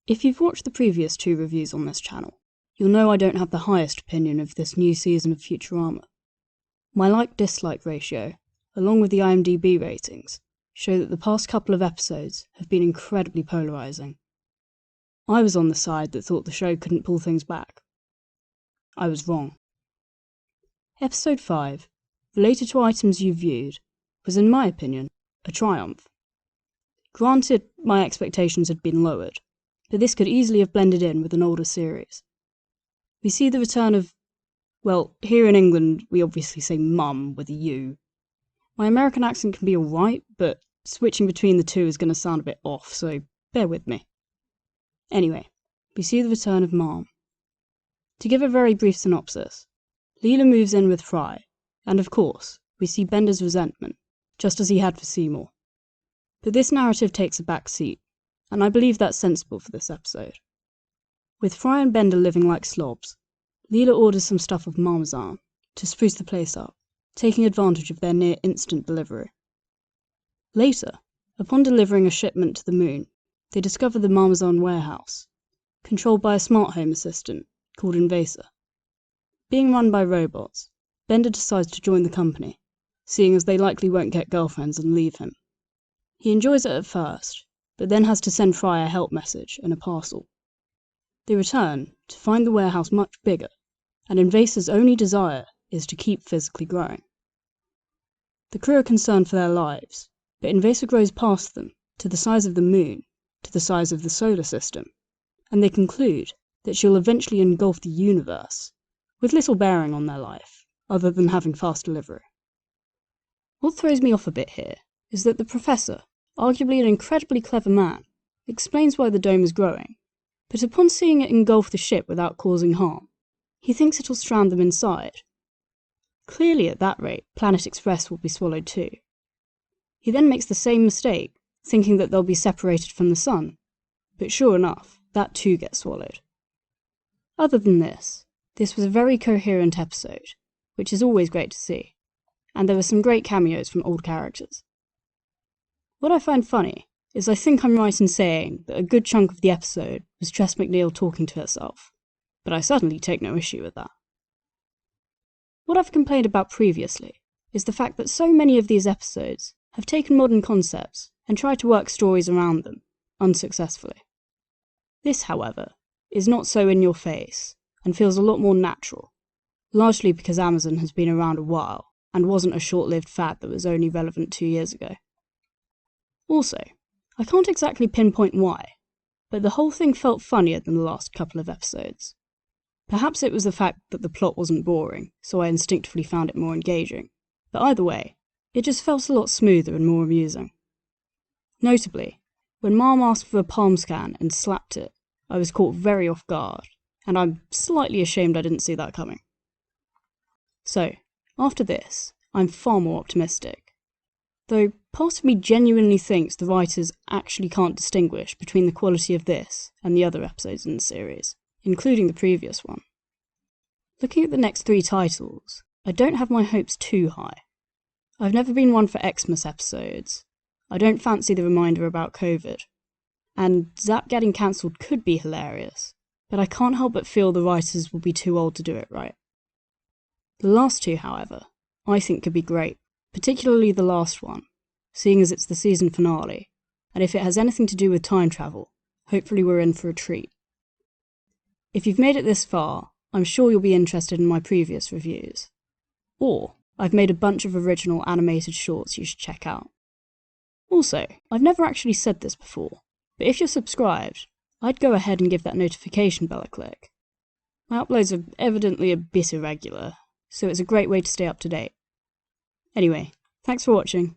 If you've watched the previous 2 reviews on this channel, you'll know I don't have the highest opinion of this new season of Futurama. My like-dislike ratio, along with the IMDb ratings, show that the past couple of episodes have been incredibly polarising. I was on the side that thought the show couldn't pull things back. I was wrong. Episode 5, related to items you viewed, was in my opinion, a triumph. Granted, my expectations had been lowered, but this could easily have blended in with an older series. We see the return of, well, here in England we obviously say mum with a U. My American accent can be alright, but switching between the two is going to sound a bit off, so bear with me. Anyway, we see the return of Mom. To give a very brief synopsis, Leela moves in with Fry, and of course, we see Bender's resentment, just as he had for Seymour. But this narrative takes a back seat, and I believe that's sensible for this episode. With Fry and Bender living like slobs, Leela orders some stuff of Parmesan to spruce the place up, taking advantage of their near-instant delivery. Later, upon delivering a shipment to the moon, they discover the Parmesan warehouse, controlled by a smart home assistant called Invasor. Being run by robots, Bender decides to join the company, seeing as they likely won't get girlfriends and leave him. He enjoys it at first, but then has to send Fry a help message and a parcel. They return to find the warehouse much bigger, and Invasor's only desire is to keep physically growing. The crew are concerned for their lives, but Invasor grows past them, to the size of the moon, to the size of the solar system, and they conclude that she'll eventually engulf the universe, with little bearing on their life, other than having fast delivery. What throws me off a bit here is that the Professor, arguably an incredibly clever man, explains why the dome is growing, but upon seeing it engulf the ship without causing harm, he thinks it'll strand them inside. Clearly at that rate, Planet Express will be swallowed too. He then makes the same mistake, thinking that they'll be separated from the sun, but sure enough, that too gets swallowed. Other than this was a very coherent episode, which is always great to see, and there were some great cameos from old characters. What I find funny is I think I'm right in saying that a good chunk of the episode was Tress MacNeille talking to herself, but I certainly take no issue with that. What I've complained about previously is the fact that so many of these episodes have taken modern concepts and tried to work stories around them, unsuccessfully. This, however, is not so in your face and feels a lot more natural, largely because Amazon has been around a while and wasn't a short-lived fad that was only relevant 2 years ago. Also, I can't exactly pinpoint why, but the whole thing felt funnier than the last couple of episodes. Perhaps it was the fact that the plot wasn't boring, so I instinctively found it more engaging, but either way, it just felt a lot smoother and more amusing. Notably, when Mom asked for a palm scan and slapped it, I was caught very off guard, and I'm slightly ashamed I didn't see that coming. So, after this, I'm far more optimistic. Though part of me genuinely thinks the writers actually can't distinguish between the quality of this and the other episodes in the series, including the previous one. Looking at the next 3 titles, I don't have my hopes too high. I've never been one for Xmas episodes, I don't fancy the reminder about COVID, and Zap getting cancelled could be hilarious, but I can't help but feel the writers will be too old to do it right. The last 2, however, I think could be great. Particularly the last one, seeing as it's the season finale, and if it has anything to do with time travel, hopefully we're in for a treat. If you've made it this far, I'm sure you'll be interested in my previous reviews. Or, I've made a bunch of original animated shorts you should check out. Also, I've never actually said this before, but if you're subscribed, I'd go ahead and give that notification bell a click. My uploads are evidently a bit irregular, so it's a great way to stay up to date. Anyway, thanks for watching.